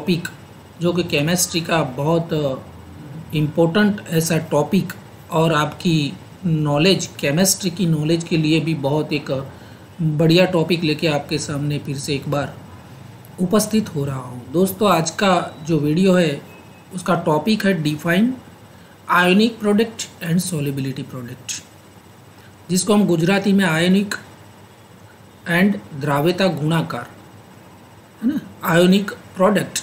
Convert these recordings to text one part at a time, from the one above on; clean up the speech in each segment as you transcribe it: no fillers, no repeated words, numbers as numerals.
Topic जो कि chemistry का बहुत इम्पोर्टेंट ऐसा टॉपिक और आपकी नॉलेज, केमिस्ट्री की नॉलेज के लिए भी बहुत एक बढ़िया टॉपिक लेके आपके सामने फिर से एक बार उपस्थित हो रहा हूँ। दोस्तों, आज का जो वीडियो है उसका टॉपिक है define ionic product and solubility product, जिसको हम गुजराती में आयोनिक एंड द्राव्यता गुणाकार, है ना, ionic product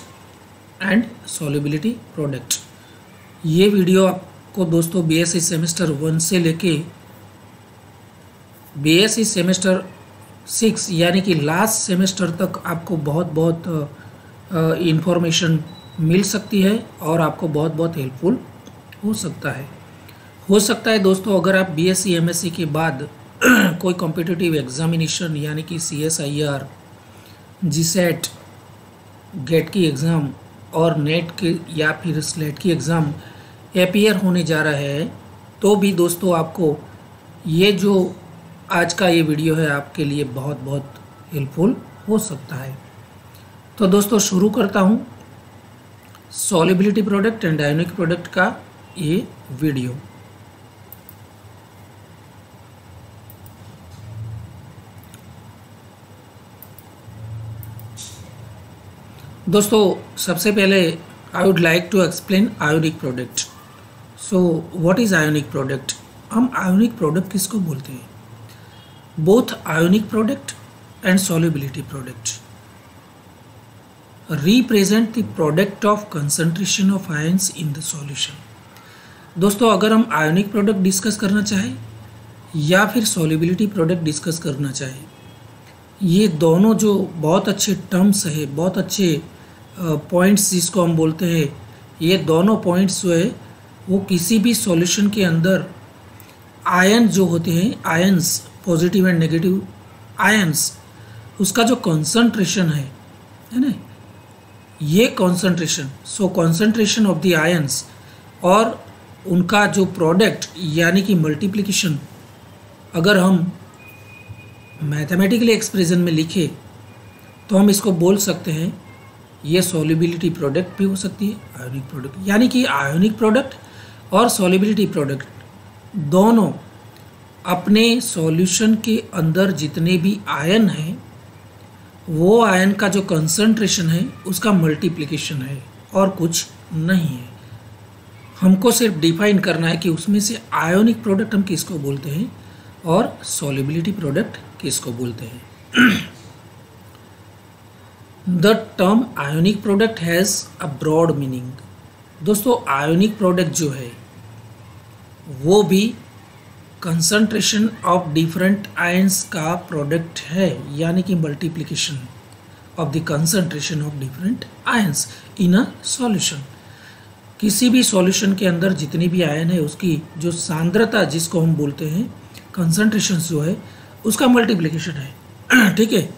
and solubility product. ये वीडियो आपको दोस्तों बीएससी सेमेस्टर 1 से लेके बीएससी सेमेस्टर 6 यानी कि लास्ट सेमेस्टर तक आपको बहुत इंफॉर्मेशन मिल सकती है और आपको बहुत हेल्पफुल हो सकता है दोस्तों, अगर आप बीएससी एमएससी के बाद कोई कॉम्पिटिटिव एग्जामिनेशन यानी कि CSIR, जीसेट, गेट की एग्ज़ाम और नेट के या फिर स्लेट की एग्ज़ाम अपीयर होने जा रहा है, तो भी दोस्तों आपको ये जो आज का ये वीडियो है आपके लिए बहुत हेल्पफुल हो सकता है। तो दोस्तों शुरू करता हूँ solubility product and ionic product का ये वीडियो। दोस्तों सबसे पहले I would like to explain ionic product. So what is ionic product? हम आयोनिक प्रोडक्ट किसको बोलते हैं? Both ionic product and solubility product represent the product of concentration of ions in the solution. दोस्तों, अगर हम आयोनिक प्रोडक्ट डिस्कस करना चाहें या फिर सॉल्युबिलिटी प्रोडक्ट डिस्कस करना चाहें, ये दोनों जो बहुत अच्छे टर्म्स है, बहुत अच्छे पॉइंट्स जिसको हम बोलते हैं, ये दोनों पॉइंट्स जो है वो किसी भी सॉल्यूशन के अंदर आयन जो होते हैं, ions, positive and negative ions, उसका जो कंसंट्रेशन है ना, ये concentration, so concentration of the ions और उनका जो प्रोडक्ट यानी कि मल्टीप्लिकेशन, अगर हम मैथमेटिकली एक्सप्रेशन में लिखे तो हम इसको बोल सकते हैं ये सॉल्युबिलिटी प्रोडक्ट भी हो सकती है, आयोनिक प्रोडक्ट। यानी कि आयोनिक प्रोडक्ट और सॉल्युबिलिटी प्रोडक्ट दोनों अपने सॉल्यूशन के अंदर जितने भी आयन हैं वो आयन का जो कंसंट्रेशन है उसका मल्टीप्लिकेशन है और कुछ नहीं है। हमको सिर्फ डिफाइन करना है कि उसमें से आयोनिक प्रोडक्ट हम किसको बोलते हैं और सॉल्युबिलिटी प्रोडक्ट किसको बोलते हैं। The term ionic product has a broad meaning. दोस्तों, आयोनिक प्रोडक्ट जो है वो भी कंसंट्रेशन ऑफ डिफरेंट आयंस का प्रोडक्ट है, यानी कि multiplication of the concentration of different ions in a solution. किसी भी सॉल्यूशन के अंदर जितनी भी आयन है उसकी जो सांद्रता जिसको हम बोलते हैं, कंसंट्रेशन जो है उसका मल्टीप्लिकेशन है। ठीक है,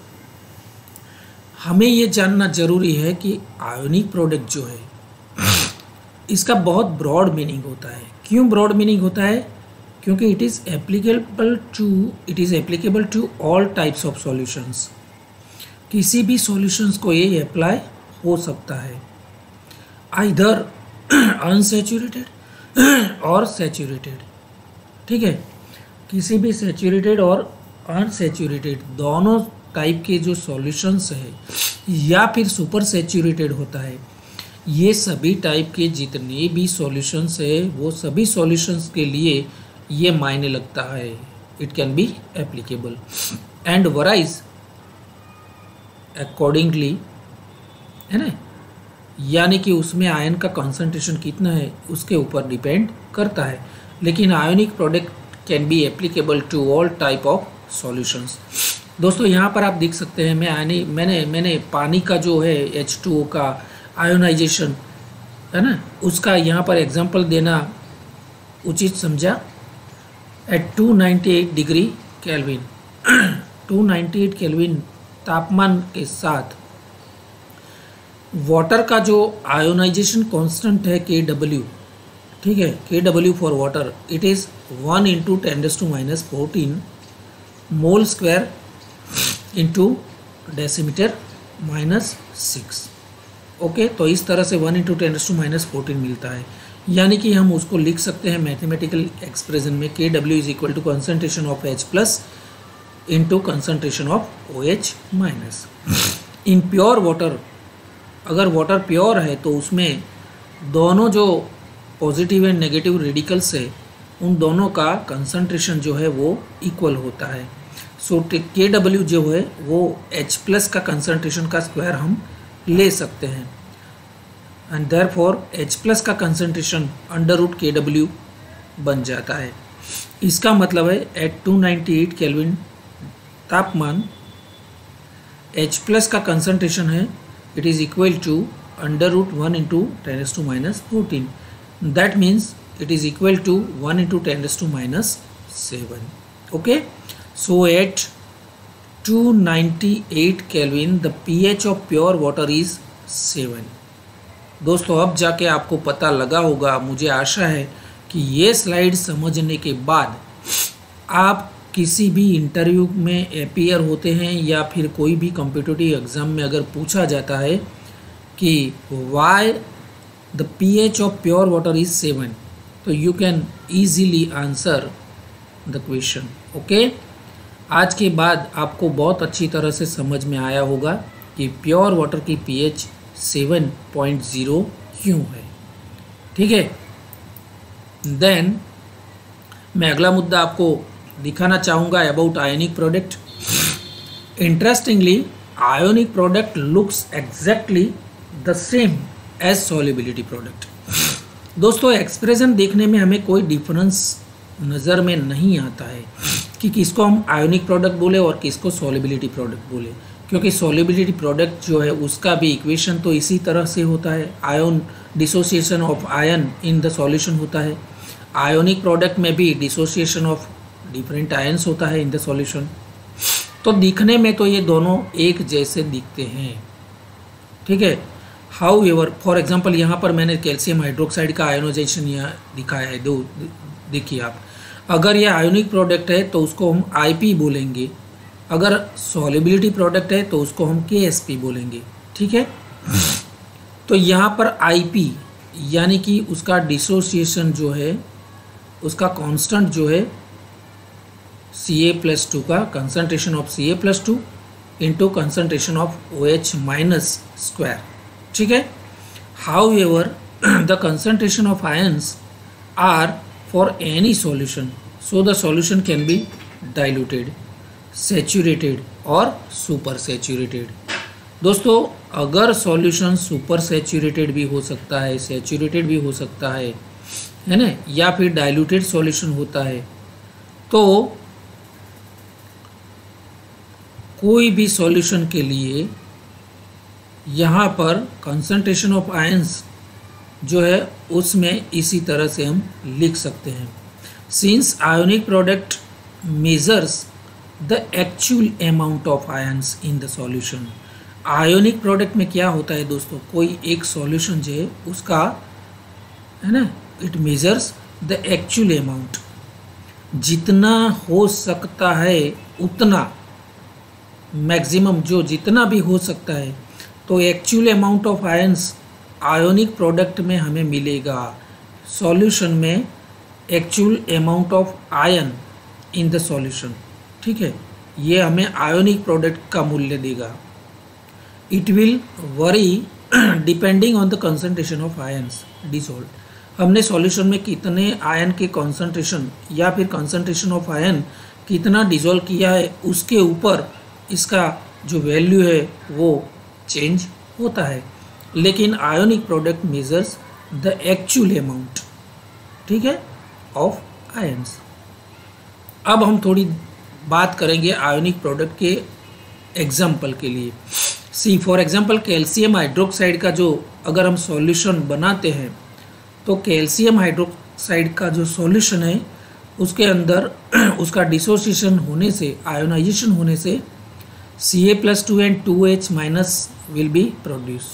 हमें ये जानना जरूरी है कि आयोनिक प्रोडक्ट जो है इसका बहुत ब्रॉड मीनिंग होता है। क्यों ब्रॉड मीनिंग होता है? क्योंकि it is applicable to all types of solutions. किसी भी सॉल्यूशंस को ये अप्लाई हो सकता है, आइदर अनसैचुरेटेड और सैचुरेटेड। ठीक है, किसी भी सैचुरेटेड और अनसैचुरेटेड दोनों टाइप के जो सॉल्यूशंस है या फिर सुपर सैचुरेटेड होता है, ये सभी टाइप के जितने भी सॉल्यूशंस है वो सभी सॉल्यूशंस के लिए ये मायने लगता है। It can be applicable and varies accordingly, है ना, यानी कि उसमें आयन का कंसंट्रेशन कितना है उसके ऊपर डिपेंड करता है। लेकिन ionic product can be applicable to all type of solutions. दोस्तों, यहाँ पर आप देख सकते हैं मैंने पानी का जो है H2O का आयोनाइजेशन, है ना, उसका यहाँ पर एग्जांपल देना उचित समझा। एट 298 डिग्री केल्विन 298 केल्विन तापमान के साथ वाटर का जो आयोनाइजेशन कांस्टेंट है Kw, ठीक है, Kw for water, it is 1 × 10⁻14 mole square into decimetre -6। Okay, तो इस तरह से 1 × 10⁻14 मिलता है। यानी कि हम उसको लिख सकते हैं मैथमेटिकल एक्सप्रेशन में Kw is equal to concentration of H plus into concentration of OH minus. In pure water, अगर वाटर प्योर है तो उसमें दोनों जो पॉजिटिव एंड नेगेटिव रेडिकल्स है उन दोनों का कंसंट्रेशन जो है वो इक्वल होता है। सो Kw जो है वो H प्लस का कंसंट्रेशन का स्क्वायर हम ले सकते हैं एंड देयरफॉर H प्लस का कंसंट्रेशन √Kw बन जाता है। इसका मतलब है एट 298 केल्विन तापमान H प्लस का कंसंट्रेशन है, it is equal to √1 × 10⁻14। That means it is equal to 1 × 10⁻7. Okay, so at 298 Kelvin the pH of pure water is 7. दोस्तों अब जाके आपको पता लगा होगा, मुझे आशा है कि ये स्लाइड समझने के बाद आप किसी भी इंटरव्यू में अपीयर होते हैं या फिर कोई भी कॉम्पिटिटिव एग्ज़ाम में अगर पूछा जाता है कि why the pH of pure water is 7, तो you can easily answer the question. Okay, आज के बाद आपको बहुत अच्छी तरह से समझ में आया होगा कि प्योर वाटर की pH 7.0 क्यों है। ठीक है, देन मैं अगला मुद्दा आपको दिखाना चाहूँगा about ionic product. Interestingly ionic product looks exactly the same as solubility product. दोस्तों एक्सप्रेशन देखने में हमें कोई डिफरेंस नज़र में नहीं आता है कि किसको हम आयोनिक प्रोडक्ट बोले और किसको सॉल्युबिलिटी प्रोडक्ट बोले, क्योंकि सॉल्युबिलिटी प्रोडक्ट जो है उसका भी इक्वेशन तो इसी तरह से होता है, ion dissociation of ion in the solution होता है। आयोनिक प्रोडक्ट में भी डिसोसिएशन ऑफ डिफरेंट आयन्स होता है इन द सॉल्यूशन। तो दिखने में तो ये दोनों एक जैसे दिखते हैं। ठीक है, हाउ एवर फॉर एग्जाम्पल यहाँ पर मैंने कैल्शियम हाइड्रोक्साइड का आयोनाइजेशन यहाँ दिखाया है, देखिए आप, अगर ये आयोनिक प्रोडक्ट है तो उसको हम IP बोलेंगे, अगर सॉल्युबिलिटी प्रोडक्ट है तो उसको हम KSP बोलेंगे। ठीक है, तो यहाँ पर IP यानी कि उसका डिसोसिएशन जो है उसका कांस्टेंट जो है Ca+2 का concentration of Ca+2 into concentration of OH minus square. ठीक है, however the concentration of ions are for any solution, so the solution can be diluted, saturated और सुपर सैचुरेटेड। दोस्तों अगर सॉल्यूशन सुपर सैचुरेटेड भी हो सकता है, saturated भी हो सकता है ना, या फिर डाइल्यूटेड सॉल्यूशन होता है, तो कोई भी सॉल्यूशन के लिए यहाँ पर कंसंट्रेशन ऑफ आयंस जो है उसमें इसी तरह से हम लिख सकते हैं। Since ionic product measures the actual amount of ions in the solution. Ionic product में क्या होता है दोस्तों, कोई एक सॉल्यूशन जो है उसका है ना, it measures the actual amount, जितना हो सकता है उतना, मैक्सिमम जो जितना भी हो सकता है, तो actual amount of ions ionic product में हमें मिलेगा, सॉल्यूशन में actual amount of ion in the solution. ठीक है, ये हमें आयोनिक प्रोडक्ट का मूल्य देगा। It will worry depending on the concentration of ions dissolve. हमने सॉल्यूशन में कितने आयन के कंसंट्रेशन या फिर कंसंट्रेशन ऑफ आयन कितना डिसॉल्व किया है उसके ऊपर इसका जो वैल्यू है वो चेंज होता है, लेकिन ionic product measures the actual amount, ठीक है, ऑफ आयन्स। अब हम थोड़ी बात करेंगे आयोनिक प्रोडक्ट के एग्जाम्पल के लिए। सी फॉर एग्जाम्पल कैल्शियम हाइड्रोक्साइड का जो अगर हम सॉल्यूशन बनाते हैं, तो कैल्शियम हाइड्रोक्साइड का जो सॉल्यूशन है उसके अंदर उसका डिसोसिएशन होने से, आयोनाइजेशन होने से Ca+2 and 2H minus will be produce,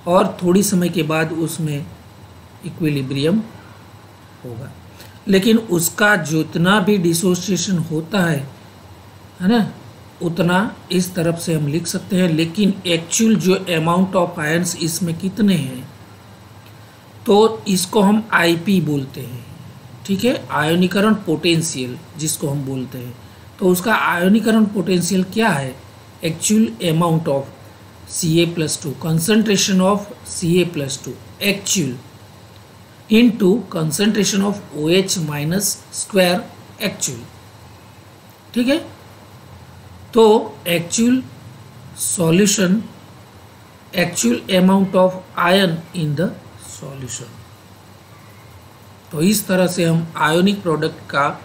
और थोड़ी समय के बाद उसमें इक्विलिब्रियम होगा। लेकिन उसका जितना भी डिसोसिएशन होता है ना, उतना इस तरफ से हम लिख सकते हैं, लेकिन एक्चुअल जो अमाउंट ऑफ आयंस इसमें कितने हैं तो इसको हम आईपी बोलते हैं, ठीक है, आयनीकरण पोटेंशियल जिसको हम बोलते हैं। तो उसका आयनीकरण पोटेंशियल क्या है, actual amount of Ca+2, concentration of Ca+2 actual into concentration of OH minus square actual, ठीक है। तो actual solution, actual amount of ion in the solution. तो इस तरह से हम आयोनिक प्रोडक्ट का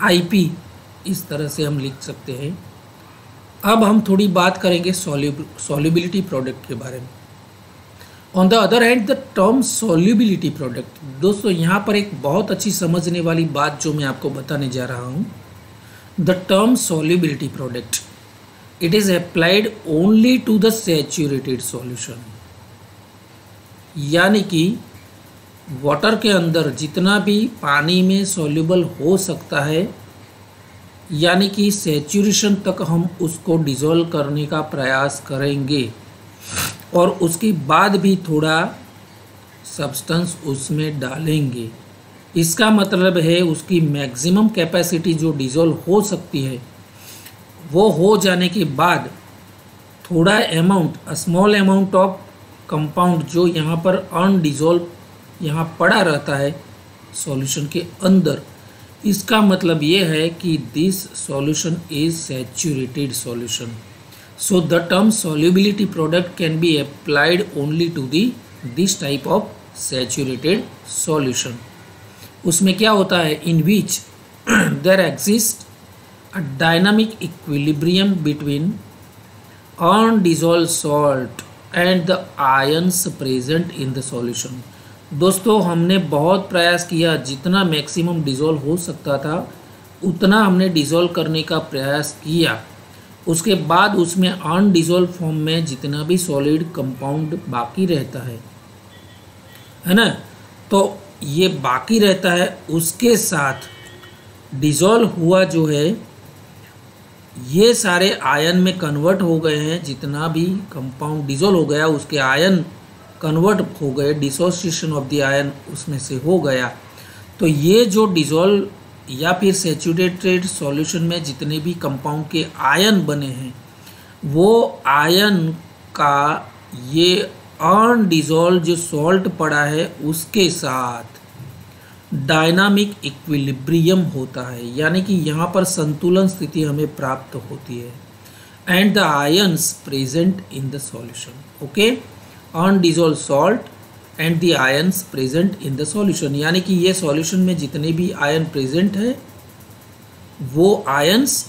आईपी इस तरह से हम लिख सकते हैं। अब हम थोड़ी बात करेंगे सॉल्युबिलिटी प्रोडक्ट के बारे में। On the other hand the term solubility product, दोस्तों यहाँ पर एक बहुत अच्छी समझने वाली बात जो मैं आपको बताने जा रहा हूँ। The term solubility product it is applied only to the saturated solution, यानी कि वाटर के अंदर जितना भी पानी में सॉल्युबल हो सकता है, यानी कि सैचुरेशन तक हम उसको डिज़ोल्व करने का प्रयास करेंगे और उसके बाद भी थोड़ा सब्सटेंस उसमें डालेंगे। इसका मतलब है उसकी मैक्सिमम कैपेसिटी जो डिज़ोल्व हो सकती है वो हो जाने के बाद थोड़ा amount, small amount of compound जो यहाँ पर अनडिज़ोल्व यहाँ पड़ा रहता है सॉल्यूशन के अंदर, इसका मतलब ये है कि this solution is saturated solution. So the term solubility product can be applied only to this type of saturated solution. उसमें क्या होता है, in which there exist a dynamic equilibrium between undissolved salt and the ions present in the solution. दोस्तों हमने बहुत प्रयास किया, जितना मैक्सिमम डिज़ोल्व हो सकता था उतना हमने डिज़ोल्व करने का प्रयास किया। उसके बाद उसमें अनडिज़ोल्व फॉर्म में जितना भी सॉलिड कंपाउंड बाकी रहता है ना, तो ये बाकी रहता है, उसके साथ डिज़ोल्व हुआ जो है ये सारे आयन में कन्वर्ट हो गए हैं। जितना भी कंपाउंड डिज़ोल्व हो गया उसके आयन कन्वर्ट हो गए, डिसोसिएशन ऑफ द आयन उसमें से हो गया। तो ये जो डिज़ोल्व या फिर सैचुरेटेड सॉल्यूशन में जितने भी कंपाउंड के आयन बने हैं वो आयन का ये अनडिज़ोल्व जो सॉल्ट पड़ा है उसके साथ डायनामिक इक्विलिब्रियम होता है, यानी कि यहाँ पर संतुलन स्थिति हमें प्राप्त होती है। And the ions present in the solution, okay, undissolved salt and the ions present in the solution, यानी कि ये सॉल्यूशन में जितने भी आयन प्रेजेंट है वो आयन्स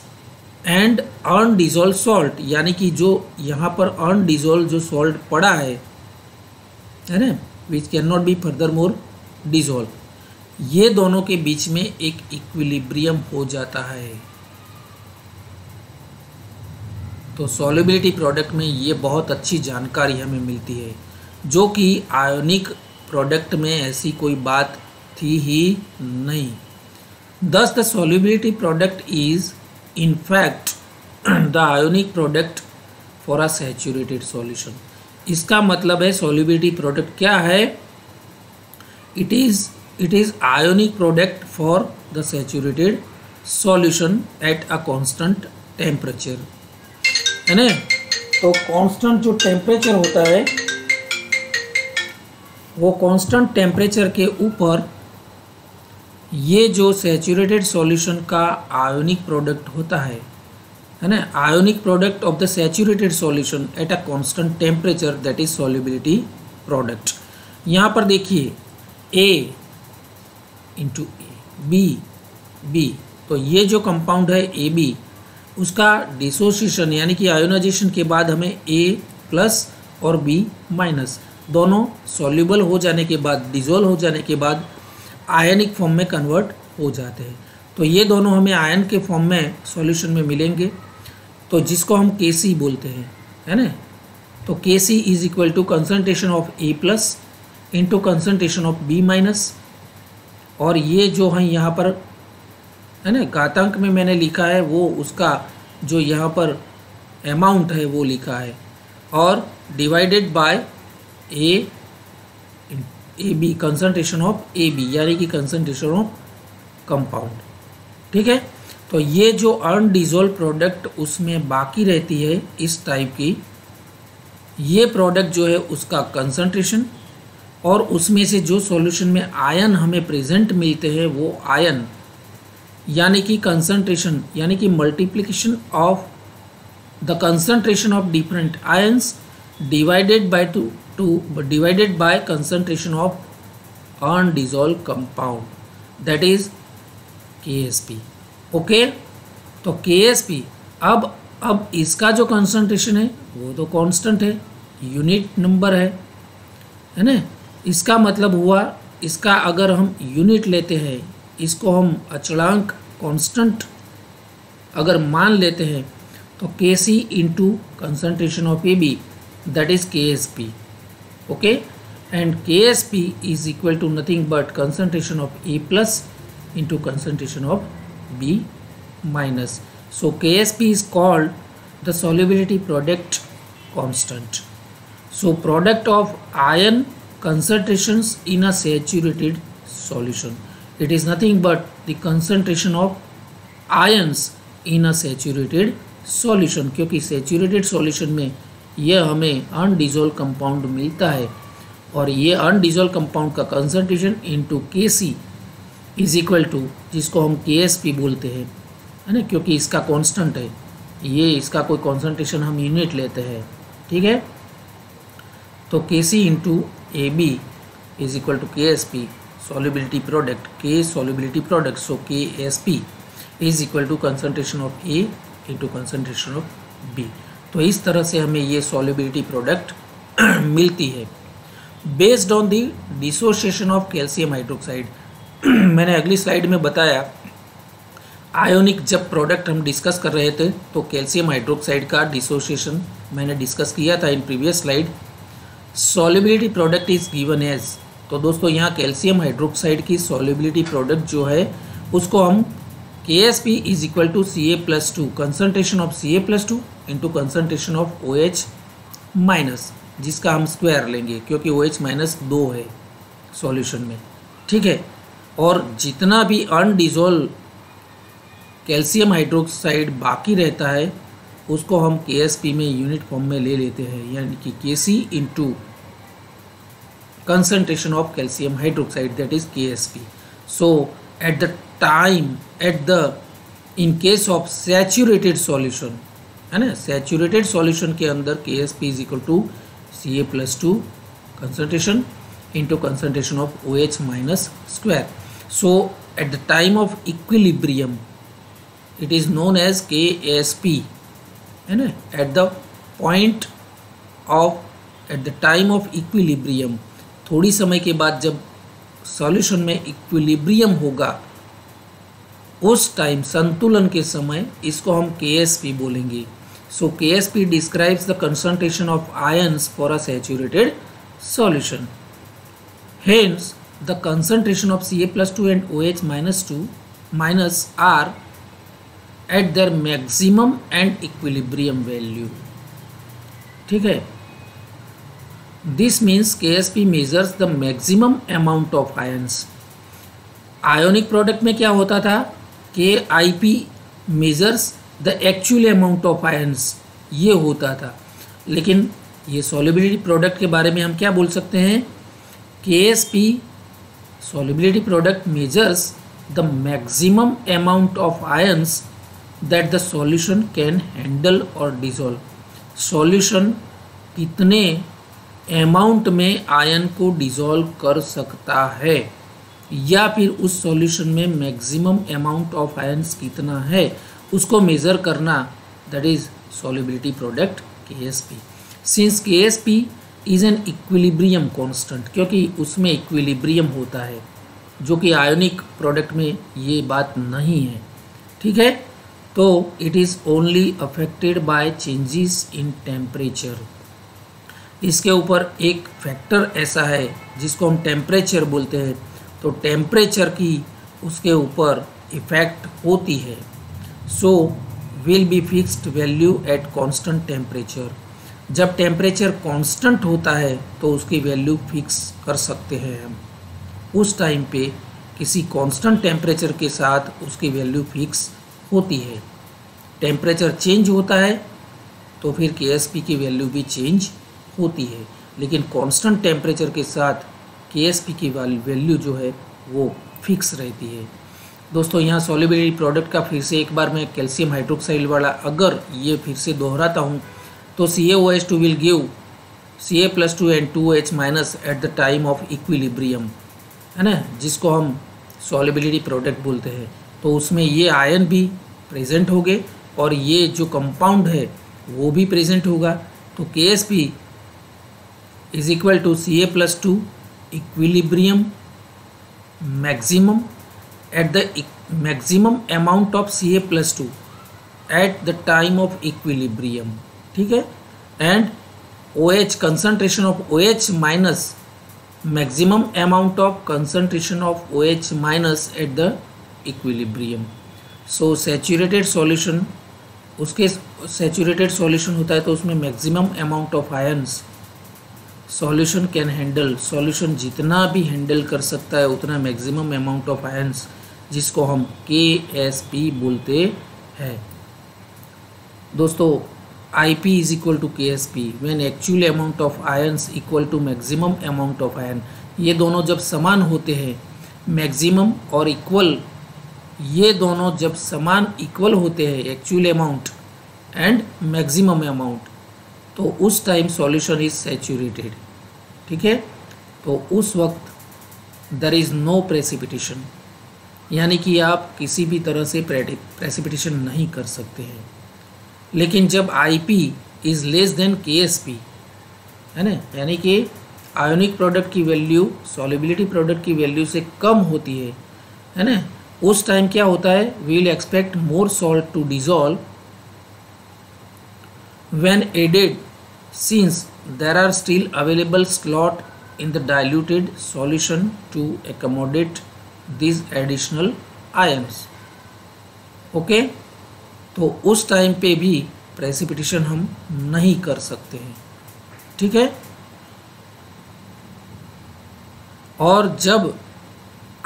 एंड अनडिज़ोल्व सॉल्ट, यानी कि जो यहाँ पर अनडिज़ोल्व जो सॉल्ट पड़ा है ना, which can not be further more dissolve, ये दोनों के बीच में एक इक्विलिब्रियम हो जाता है। तो सॉल्युबिलिटी प्रोडक्ट में ये बहुत अच्छी जानकारी हमें मिलती है, जो कि आयोनिक प्रोडक्ट में ऐसी कोई बात थी ही नहीं। Thus the solubility product is in fact the ionic product for a saturated solution। इसका मतलब है solubility product क्या है, it is ionic product for the saturated solution at a constant temperature, है ना। तो कांस्टेंट जो टेम्परेचर होता है वो कांस्टेंट टेम्परेचर के ऊपर ये जो सैचुरेटेड सॉल्यूशन का आयोनिक प्रोडक्ट होता है ना, ionic product of the saturated solution at a constant temperature, that is solubility product. यहाँ पर देखिए A इंटू बी, तो ये जो कंपाउंड है AB उसका डिसोसिएशन यानी कि आयोनाइजेशन के बाद हमें A+ और B- दोनों सॉल्युबल हो जाने के बाद, डिज़ोल्व हो जाने के बाद आयनिक फॉर्म में कन्वर्ट हो जाते हैं। तो ये दोनों हमें आयन के फॉर्म में सॉल्यूशन में मिलेंगे, तो जिसको हम Kc बोलते हैं, है ना। तो Kc is equal to concentration of A+ into concentration of B-, और ये जो है यहाँ पर है ना घातांक में मैंने लिखा है वो उसका जो यहाँ पर अमाउंट है वो लिखा है, और divided by A B, concentration of A B, यानी कि कंसंट्रेशन ऑफ कंपाउंड। ठीक है, तो ये जो अनडिजोल्व प्रोडक्ट उसमें बाकी रहती है इस टाइप की, ये प्रोडक्ट जो है उसका कंसंट्रेशन, और उसमें से जो सॉल्यूशन में आयन हमें प्रेजेंट मिलते हैं वो आयन, यानी कि कंसंट्रेशन, यानी कि multiplication of the concentration of different ions divided by concentration of undissolved compound, that is KSP। Okay, तो KSP अब इसका जो कंसंट्रेशन है वो तो कांस्टेंट है, यूनिट नंबर है ना। इसका मतलब हुआ, इसका अगर हम यूनिट लेते हैं, इसको हम अचलांक कांस्टेंट अगर मान लेते हैं, तो Kc into concentration of AB, that is KSP। Okay, and KSP is equal to nothing but concentration of A plus into concentration of B minus. So KSP is called the solubility product constant. So product of ion concentrations in a saturated solution, it is nothing but the concentration of ions in a saturated solution, क्योंकि saturated solution में यह हमें undissolved compound मिलता है, और ये undissolved compound का concentration into KC is equal to, जिसको हम KSP बोलते हैं, है ना, क्योंकि इसका कांस्टेंट है, ये इसका कोई कॉन्सेंट्रेशन हम यूनिट लेते हैं। ठीक है, तो KC इंटू AB is equal to KSP solubility product, K solubility product, so KSP is equal to concentration of A into concentration of B। तो इस तरह से हमें ये सॉल्युबिलिटी प्रोडक्ट मिलती है based on the dissociation of calcium hydroxide. मैंने अगली स्लाइड में बताया, आयोनिक जब प्रोडक्ट हम डिस्कस कर रहे थे तो कैल्शियम हाइड्रोक्साइड का डिसोसिएशन मैंने डिस्कस किया था in previous slide. Solubility product is given as, तो दोस्तों यहाँ कैल्शियम हाइड्रोक्साइड की सॉल्युबिलिटी प्रोडक्ट जो है उसको हम KSP is equal to Ca+2, concentration of Ca+2 into concentration of OH minus, जिसका हम स्क्वायर लेंगे क्योंकि OH माइनस 2 है सॉल्यूशन में। ठीक है, और जितना भी अनडिजोल्व कैल्शियम हाइड्रोक्साइड बाकी रहता है उसको हम KSP में यूनिट फॉर्म में ले लेते हैं, यानी कि KC into concentration of calcium hydroxide, that is KSP। So in case of saturated solution, है ना, सैचुरेटेड सॉल्यूशन के अंदर KSP is equal to Ca+2 concentration into concentration of OH minus square. So at the time of equilibrium it is known as KSP, है ना। at the time of equilibrium, थोड़ी समय के बाद जब सॉल्यूशन में इक्विलिब्रियम होगा उस टाइम, संतुलन के समय, इसको हम KSP बोलेंगे। So KSP describes the concentration of ions for a saturated solution. Hence, the concentration of Ca+2 and OH minus are at their maximum and equilibrium value. ठीक है, this means KSP measures the maximum amount of ions. Ionic product में क्या होता था, KIP measures the actual amount of ions, ये होता था। लेकिन ये solubility product के बारे में हम क्या बोल सकते हैं, KSP solubility product measures the maximum amount of ions that the solution can handle or dissolve. Solution कितने अमाउंट में आयन को डिसॉल्व कर सकता है, या फिर उस सॉल्यूशन में मैक्सिमम अमाउंट ऑफ आयन्स कितना है उसको मेज़र करना, that is solubility product KSP। Since KSP is an equilibrium constant, क्योंकि उसमें इक्विलिब्रियम होता है, जो कि आयोनिक प्रोडक्ट में ये बात नहीं है। ठीक है, तो it is only affected by changes in temperature. इसके ऊपर एक फैक्टर ऐसा है जिसको हम टेम्परेचर बोलते हैं, तो टेम्परेचर की उसके ऊपर इफ़ेक्ट होती है। So will be fixed value at constant temperature. जब टेम्परेचर कांस्टेंट होता है तो उसकी वैल्यू फिक्स कर सकते हैं हम। उस टाइम पे किसी कांस्टेंट टेम्परेचर के साथ उसकी वैल्यू फिक्स होती है। टेम्परेचर चेंज होता है तो फिर KSP की वैल्यू भी चेंज होती है, लेकिन कांस्टेंट टेम्परेचर के साथ KSP की वैल्यू जो है वो फिक्स रहती है। दोस्तों यहाँ सॉल्युबिलिटी प्रोडक्ट का फिर से एक बार मैं कैल्शियम हाइड्रोक्साइड वाला अगर ये फिर से दोहराता हूँ तो CaOH2 will give Ca+2 and 2H- at the time of equilibrium, है ना, जिसको हम सॉल्युबिलिटी प्रोडक्ट बोलते हैं। तो उसमें ये आयन भी प्रेजेंट होंगे और ये जो कंपाउंड है वो भी प्रेजेंट होगा। तो KSP is equal to Ca+2 equilibrium maximum at the maximum amount of Ca+2 at the time of equilibrium, ठीक है, and OH concentration of OH minus maximum amount of concentration of OH minus at the equilibrium. So saturated solution, उसके saturated solution होता है तो उसमें maximum amount of ions solution can handle, solution जितना भी handle कर सकता है उतना maximum amount of ions जिसको हम KSP बोलते हैं। दोस्तों IP is equal to KSP when actual amount of ions equal to maximum amount of ion. ये दोनों जब समान होते हैं, मैक्सिमम और इक्वल, ये दोनों जब समान इक्वल होते हैं, actual amount and maximum amount, तो उस टाइम सॉल्यूशन इज सैचुरेटेड, ठीक है। तो उस वक्त देयर इज़ नो प्रेसिपिटेशन, यानी कि आप किसी भी तरह से प्रेसिपिटेशन नहीं कर सकते हैं। लेकिन जब IP is less than KSP, है ना, यानी कि आयोनिक प्रोडक्ट की वैल्यू सॉल्युबिलिटी प्रोडक्ट की वैल्यू से कम होती है ना, उस टाइम क्या होता है, we will expect more salt to dissolve when added since there are still available slot in the diluted solution to accommodate these additional ions, okay. तो उस टाइम पे भी प्रेसिपिटेशन हम नहीं कर सकते हैं, ठीक है। और जब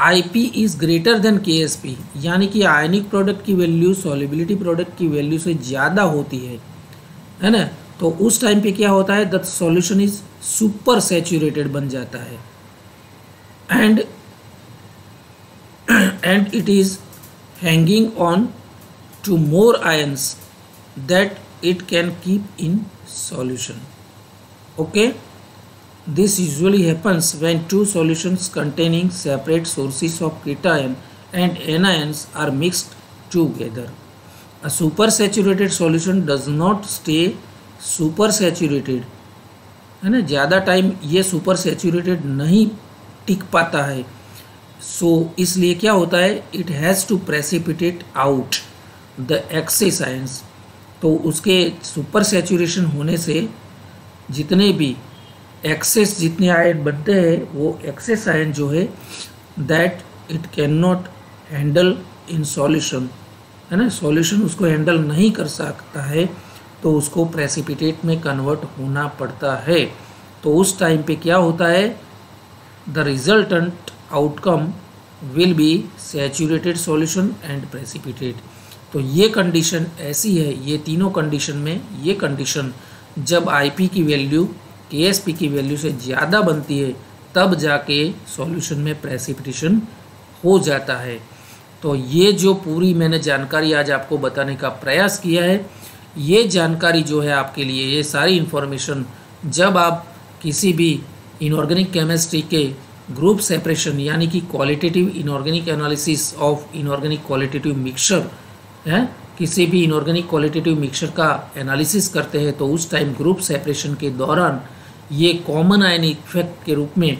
IP is greater than KSP, यानी कि आयनिक प्रोडक्ट की वैल्यू सॉल्युबिलिटी प्रोडक्ट की वैल्यू से ज़्यादा होती है ना, तो उस टाइम पे क्या होता है, the solution is super saturated बन जाता है and it is hanging on to more ions that it can keep in solution, okay. This usually happens when two solutions containing separate sources of cation and anions are mixed together. A supersaturated solution does not stay supersaturated, है ना, ज़्यादा time ये super saturated नहीं टिक पाता है। सो इसलिए क्या होता है, it has to precipitate out the excess ions. तो उसके सुपर सैचुरेशन होने से जितने भी एक्सेस जितने आयन बनते हैं वो एक्सेस आयन जो है that it can not handle in solution, है ना, सॉल्यूशन उसको हैंडल नहीं कर सकता है तो उसको प्रेसिपिटेट में कन्वर्ट होना पड़ता है। तो उस टाइम पे क्या होता है, the resultant outcome will be saturated solution and precipitate. तो ये कंडीशन ऐसी है, ये तीनों कंडीशन में ये कंडीशन जब IP की वैल्यू KSP की वैल्यू से ज़्यादा बनती है तब जाके सॉल्यूशन में प्रेसिपिटेशन हो जाता है। तो ये जो पूरी मैंने जानकारी आज आपको बताने का प्रयास किया है, ये जानकारी जो है आपके लिए, ये सारी इन्फॉर्मेशन जब आप किसी भी इनऑर्गेनिक केमिस्ट्री के ग्रुप सेपरेशन यानी कि qualitative inorganic analysis of inorganic qualitative mixture है, किसी भी इनऑर्गेनिक क्वालिटेटिव मिक्सचर का एनालिसिस करते हैं तो उस टाइम ग्रुप सेपरेशन के दौरान ये कॉमन आयन इफेक्ट के रूप में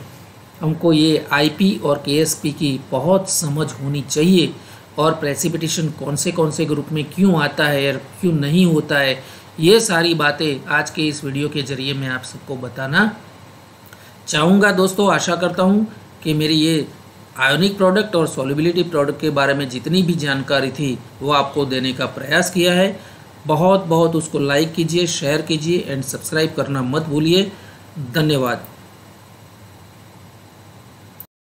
हमको ये IP और KSP की बहुत समझ होनी चाहिए, और प्रेसिपिटेशन कौन से ग्रुप में क्यों आता है और क्यों नहीं होता है, ये सारी बातें आज के इस वीडियो के ज़रिए मैं आप सबको बताना चाहूँगा। दोस्तों आशा करता हूँ कि मेरी ये आयोनिक प्रोडक्ट और सॉल्युबिलिटी प्रोडक्ट के बारे में जितनी भी जानकारी थी वो आपको देने का प्रयास किया है। बहुत बहुत उसको लाइक कीजिए, शेयर कीजिए एंड सब्सक्राइब करना मत भूलिए। धन्यवाद।